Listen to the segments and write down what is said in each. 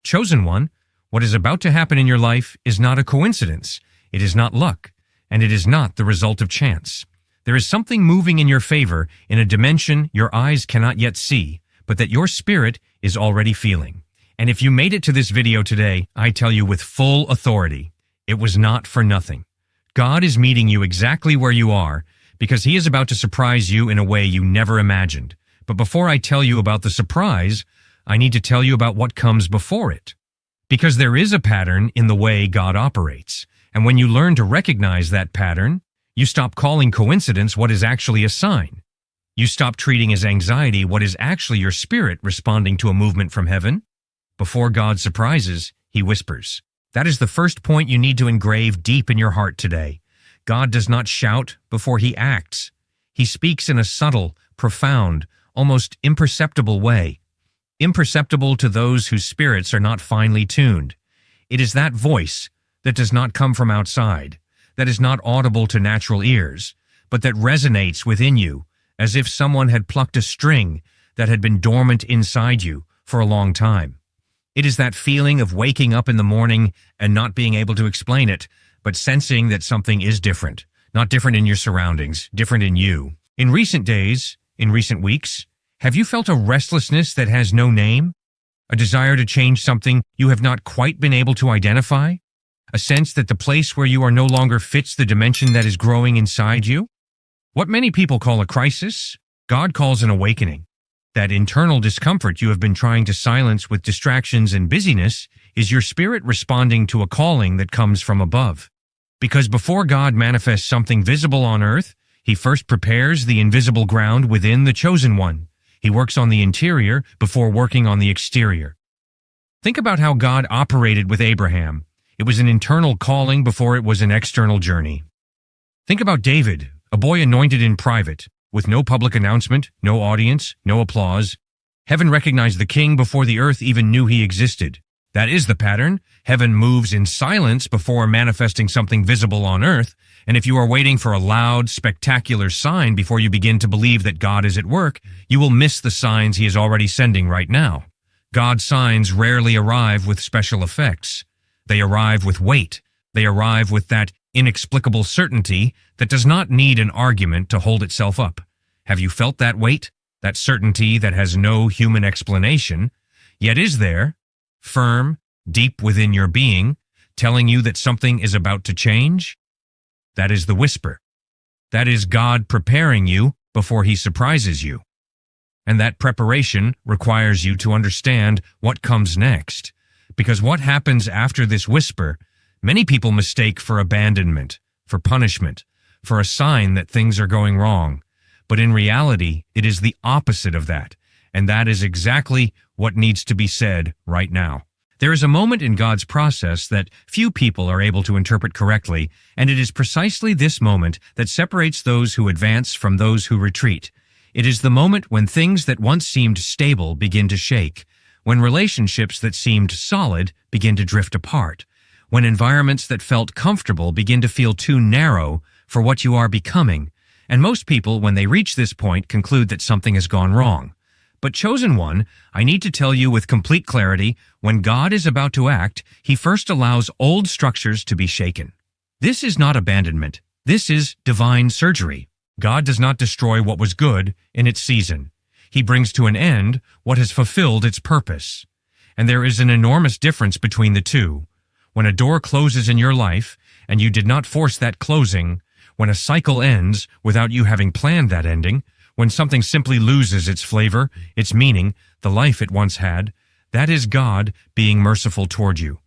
Chosen one, what is about to happen in your life is not a coincidence. It is not luck, and it is not the result of chance. There is something moving in your favor in a dimension your eyes cannot yet see, but that your spirit is already feeling. And if you made it to this video today, I tell you with full authority, it was not for nothing. God is meeting you exactly where you are because He is about to surprise you in a way you never imagined. But before I tell you about the surprise, I need to tell you about what comes before it. Because there is a pattern in the way God operates. And when you learn to recognize that pattern, you stop calling coincidence what is actually a sign. You stop treating as anxiety what is actually your spirit responding to a movement from heaven. Before God surprises, He whispers. That is the first point you need to engrave deep in your heart today. God does not shout before He acts. He speaks in a subtle, profound, almost imperceptible way. Imperceptible to those whose spirits are not finely tuned. It is that voice that does not come from outside, that is not audible to natural ears, but that resonates within you as if someone had plucked a string that had been dormant inside you for a long time. It is that feeling of waking up in the morning and not being able to explain it, but sensing that something is different, not different in your surroundings, different in you. In recent days, in recent weeks, have you felt a restlessness that has no name? A desire to change something you have not quite been able to identify? A sense that the place where you are no longer fits the dimension that is growing inside you? What many people call a crisis, God calls an awakening. That internal discomfort you have been trying to silence with distractions and busyness is your spirit responding to a calling that comes from above. Because before God manifests something visible on earth, He first prepares the invisible ground within the chosen one. He works on the interior before working on the exterior. Think about how God operated with Abraham. It was an internal calling before it was an external journey. Think about David, a boy anointed in private, with no public announcement, no audience, no applause. Heaven recognized the king before the earth even knew he existed. That is the pattern. Heaven moves in silence before manifesting something visible on earth, and if you are waiting for a loud, spectacular sign before you begin to believe that God is at work, you will miss the signs He is already sending right now. God's signs rarely arrive with special effects. They arrive with weight. They arrive with that inexplicable certainty that does not need an argument to hold itself up. Have you felt that weight? That certainty that has no human explanation, yet is there, firm, deep within your being, telling you that something is about to change? That is the whisper. That is God preparing you before He surprises you. And that preparation requires you to understand what comes next. Because what happens after this whisper, many people mistake for abandonment, for punishment, for a sign that things are going wrong. But in reality, it is the opposite of that. And that is exactly what needs to be said right now. There is a moment in God's process that few people are able to interpret correctly, and it is precisely this moment that separates those who advance from those who retreat. It is the moment when things that once seemed stable begin to shake, when relationships that seemed solid begin to drift apart, when environments that felt comfortable begin to feel too narrow for what you are becoming. And most people, when they reach this point, conclude that something has gone wrong. But chosen one, I need to tell you with complete clarity, when God is about to act, He first allows old structures to be shaken. This is not abandonment. This is divine surgery. God does not destroy what was good in its season. He brings to an end what has fulfilled its purpose. And there is an enormous difference between the two. When a door closes in your life, and you did not force that closing, when a cycle ends without you having planned that ending, when something simply loses its flavor, its meaning, the life it once had, that is God being merciful toward you.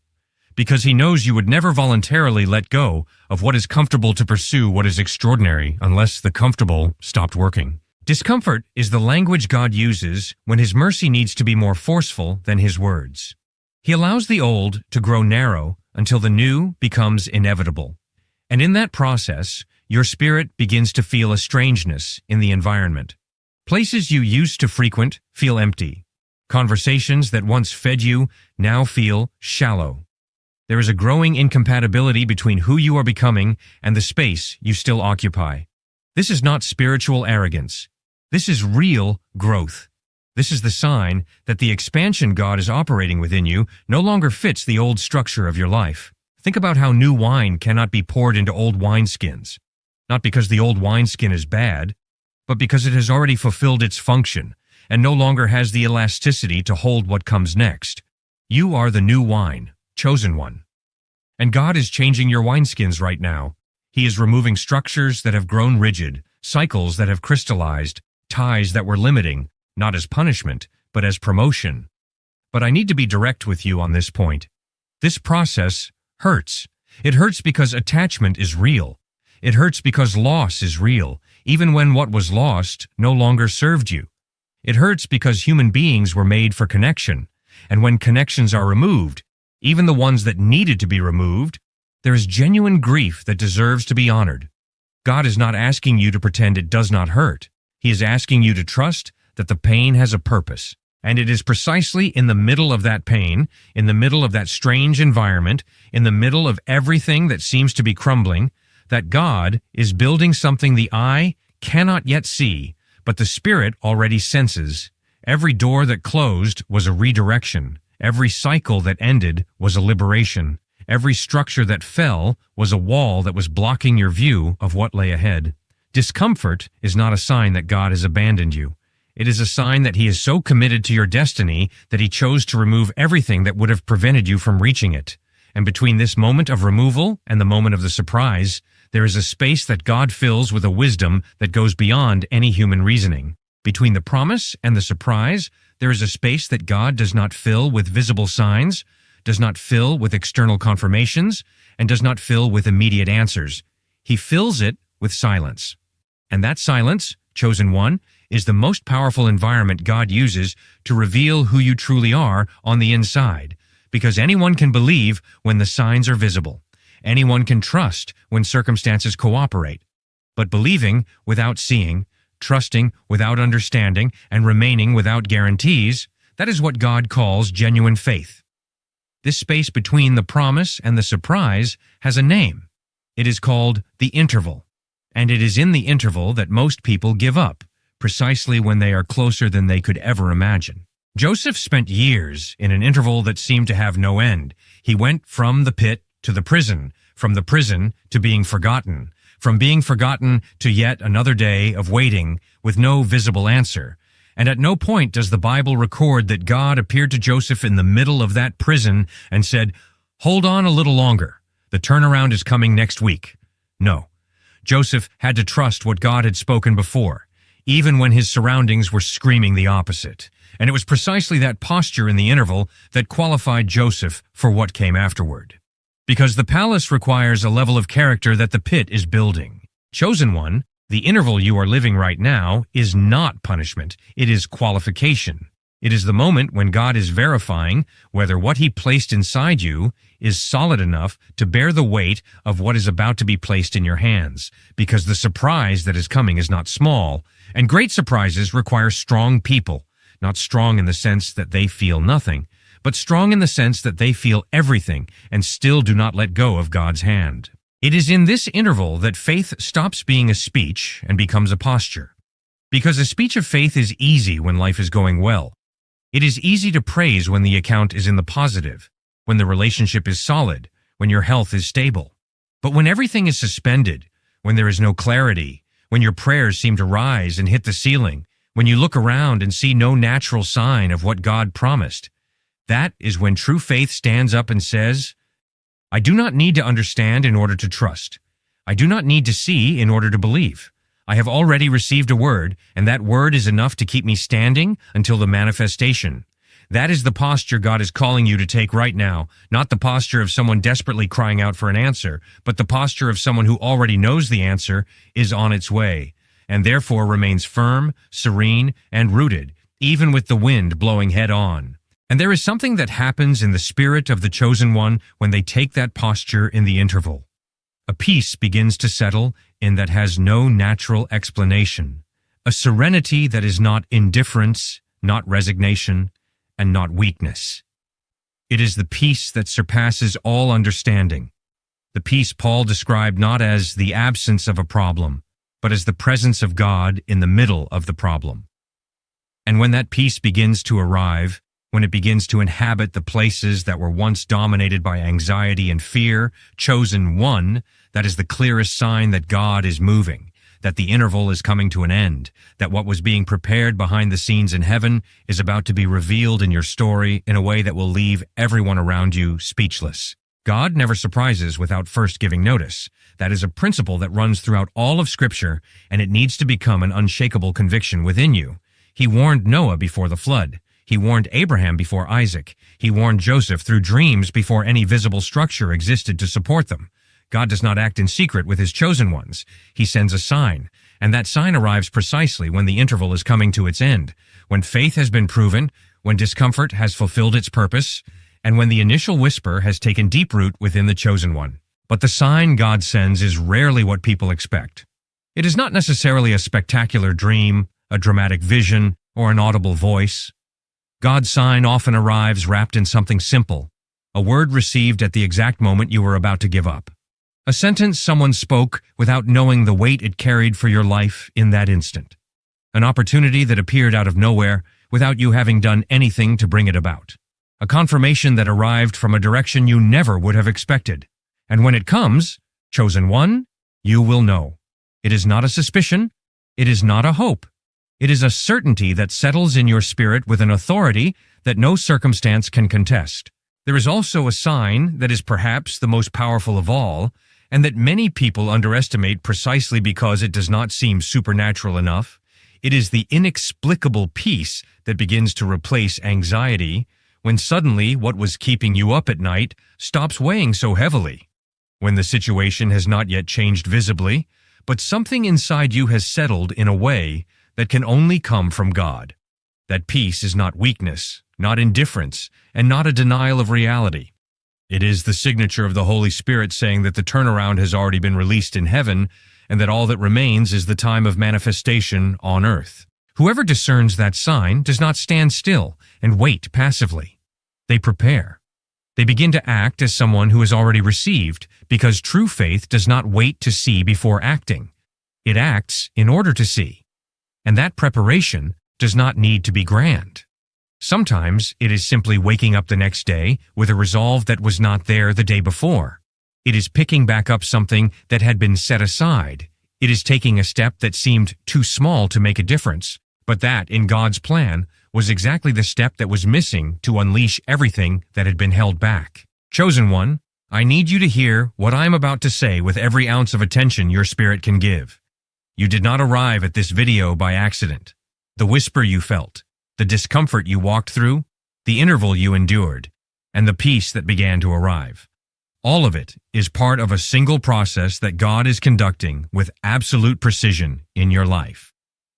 Because He knows you would never voluntarily let go of what is comfortable to pursue what is extraordinary unless the comfortable stopped working. Discomfort is the language God uses when His mercy needs to be more forceful than His words. He allows the old to grow narrow until the new becomes inevitable. And in that process, your spirit begins to feel a strangeness in the environment. Places you used to frequent feel empty. Conversations that once fed you now feel shallow. There is a growing incompatibility between who you are becoming and the space you still occupy. This is not spiritual arrogance. This is real growth. This is the sign that the expansion God is operating within you no longer fits the old structure of your life. Think about how new wine cannot be poured into old wineskins, not because the old wineskin is bad, but because it has already fulfilled its function and no longer has the elasticity to hold what comes next. You are the new wine, chosen one. And God is changing your wineskins right now. He is removing structures that have grown rigid, cycles that have crystallized, ties that were limiting, not as punishment, but as promotion. But I need to be direct with you on this point. This process hurts. It hurts because attachment is real. It hurts because loss is real, even when what was lost no longer served you. It hurts because human beings were made for connection, and when connections are removed, even the ones that needed to be removed, there is genuine grief that deserves to be honored. God is not asking you to pretend it does not hurt. He is asking you to trust that the pain has a purpose. And it is precisely in the middle of that pain, in the middle of that strange environment, in the middle of everything that seems to be crumbling, that God is building something the eye cannot yet see, but the Spirit already senses. Every door that closed was a redirection. Every cycle that ended was a liberation. Every structure that fell was a wall that was blocking your view of what lay ahead. Discomfort is not a sign that God has abandoned you. It is a sign that He is so committed to your destiny that He chose to remove everything that would have prevented you from reaching it. And between this moment of removal and the moment of the surprise, there is a space that God fills with a wisdom that goes beyond any human reasoning. Between the promise and the surprise, there is a space that God does not fill with visible signs, does not fill with external confirmations, and does not fill with immediate answers. He fills it with silence. And that silence, chosen one, is the most powerful environment God uses to reveal who you truly are on the inside, because anyone can believe when the signs are visible. Anyone can trust when circumstances cooperate. But believing without seeing, trusting without understanding, and remaining without guarantees, that is what God calls genuine faith. This space between the promise and the surprise has a name. It is called the interval. And it is in the interval that most people give up, precisely when they are closer than they could ever imagine. Joseph spent years in an interval that seemed to have no end. He went from the pit to the prison, from the prison to being forgotten, from being forgotten to yet another day of waiting with no visible answer. And at no point does the Bible record that God appeared to Joseph in the middle of that prison and said, "Hold on a little longer. The turnaround is coming next week." No. Joseph had to trust what God had spoken before, even when his surroundings were screaming the opposite. And it was precisely that posture in the interval that qualified Joseph for what came afterward. Because the palace requires a level of character that the pit is building. Chosen one, the interval you are living right now is not punishment. It is qualification. It is the moment when God is verifying whether what He placed inside you is solid enough to bear the weight of what is about to be placed in your hands, because the surprise that is coming is not small, and great surprises require strong people, not strong in the sense that they feel nothing, but strong in the sense that they feel everything and still do not let go of God's hand. It is in this interval that faith stops being a speech and becomes a posture. Because a speech of faith is easy when life is going well. It is easy to praise when the account is in the positive, when the relationship is solid, when your health is stable. But when everything is suspended, when there is no clarity, when your prayers seem to rise and hit the ceiling, when you look around and see no natural sign of what God promised, that is when true faith stands up and says, "I do not need to understand in order to trust. I do not need to see in order to believe. I have already received a word, and that word is enough to keep me standing until the manifestation." That is the posture God is calling you to take right now, not the posture of someone desperately crying out for an answer, but the posture of someone who already knows the answer is on its way, and therefore remains firm, serene, and rooted, even with the wind blowing head on. And there is something that happens in the spirit of the chosen one when they take that posture in the interval. A peace begins to settle in that has no natural explanation, a serenity that is not indifference, not resignation, and not weakness. It is the peace that surpasses all understanding, the peace Paul described not as the absence of a problem, but as the presence of God in the middle of the problem. And when that peace begins to arrive, when it begins to inhabit the places that were once dominated by anxiety and fear, chosen one, that is the clearest sign that God is moving, that the interval is coming to an end, that what was being prepared behind the scenes in heaven is about to be revealed in your story in a way that will leave everyone around you speechless. God never surprises without first giving notice. That is a principle that runs throughout all of Scripture, and it needs to become an unshakable conviction within you. He warned Noah before the flood. He warned Abraham before Isaac. He warned Joseph through dreams before any visible structure existed to support them. God does not act in secret with his chosen ones. He sends a sign, and that sign arrives precisely when the interval is coming to its end, when faith has been proven, when discomfort has fulfilled its purpose, and when the initial whisper has taken deep root within the chosen one. But the sign God sends is rarely what people expect. It is not necessarily a spectacular dream, a dramatic vision, or an audible voice. God's sign often arrives wrapped in something simple, a word received at the exact moment you were about to give up. A sentence someone spoke without knowing the weight it carried for your life in that instant. An opportunity that appeared out of nowhere without you having done anything to bring it about. A confirmation that arrived from a direction you never would have expected. And when it comes, chosen one, you will know. It is not a suspicion. It is not a hope. It is a certainty that settles in your spirit with an authority that no circumstance can contest. There is also a sign that is perhaps the most powerful of all, and that many people underestimate precisely because it does not seem supernatural enough. It is the inexplicable peace that begins to replace anxiety when suddenly what was keeping you up at night stops weighing so heavily. When the situation has not yet changed visibly, but something inside you has settled in a way that can only come from God. That peace is not weakness, not indifference, and not a denial of reality. It is the signature of the Holy Spirit saying that the turnaround has already been released in heaven, and that all that remains is the time of manifestation on earth. Whoever discerns that sign does not stand still and wait passively. They prepare. They begin to act as someone who has already received, because true faith does not wait to see before acting. It acts in order to see. And that preparation does not need to be grand. Sometimes it is simply waking up the next day with a resolve that was not there the day before. It is picking back up something that had been set aside. It is taking a step that seemed too small to make a difference, but that, in God's plan, was exactly the step that was missing to unleash everything that had been held back. Chosen one, I need you to hear what I am about to say with every ounce of attention your spirit can give. You did not arrive at this video by accident. The whisper you felt, the discomfort you walked through, the interval you endured, and the peace that began to arrive. All of it is part of a single process that God is conducting with absolute precision in your life.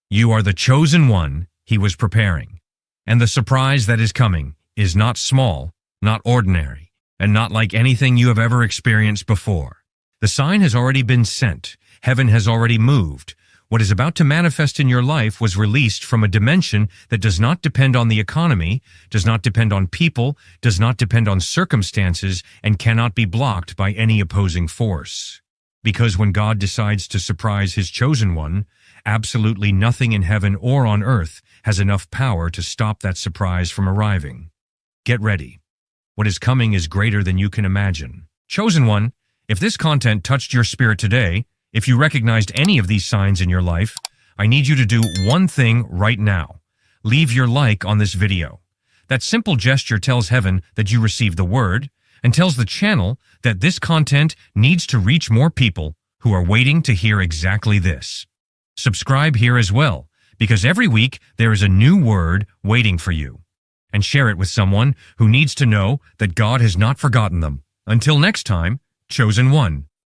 You are the chosen one he was preparing, and the surprise that is coming is not small, not ordinary, and not like anything you have ever experienced before. The sign has already been sent. Heaven has already moved. What is about to manifest in your life was released from a dimension that does not depend on the economy, does not depend on people, does not depend on circumstances, and cannot be blocked by any opposing force. Because when God decides to surprise his chosen one, absolutely nothing in heaven or on earth has enough power to stop that surprise from arriving. Get ready. What is coming is greater than you can imagine. Chosen one, if this content touched your spirit today, if you recognized any of these signs in your life, I need you to do one thing right now. Leave your like on this video. That simple gesture tells heaven that you received the word and tells the channel that this content needs to reach more people who are waiting to hear exactly this. Subscribe here as well, because every week there is a new word waiting for you. And share it with someone who needs to know that God has not forgotten them. Until next time, Chosen One.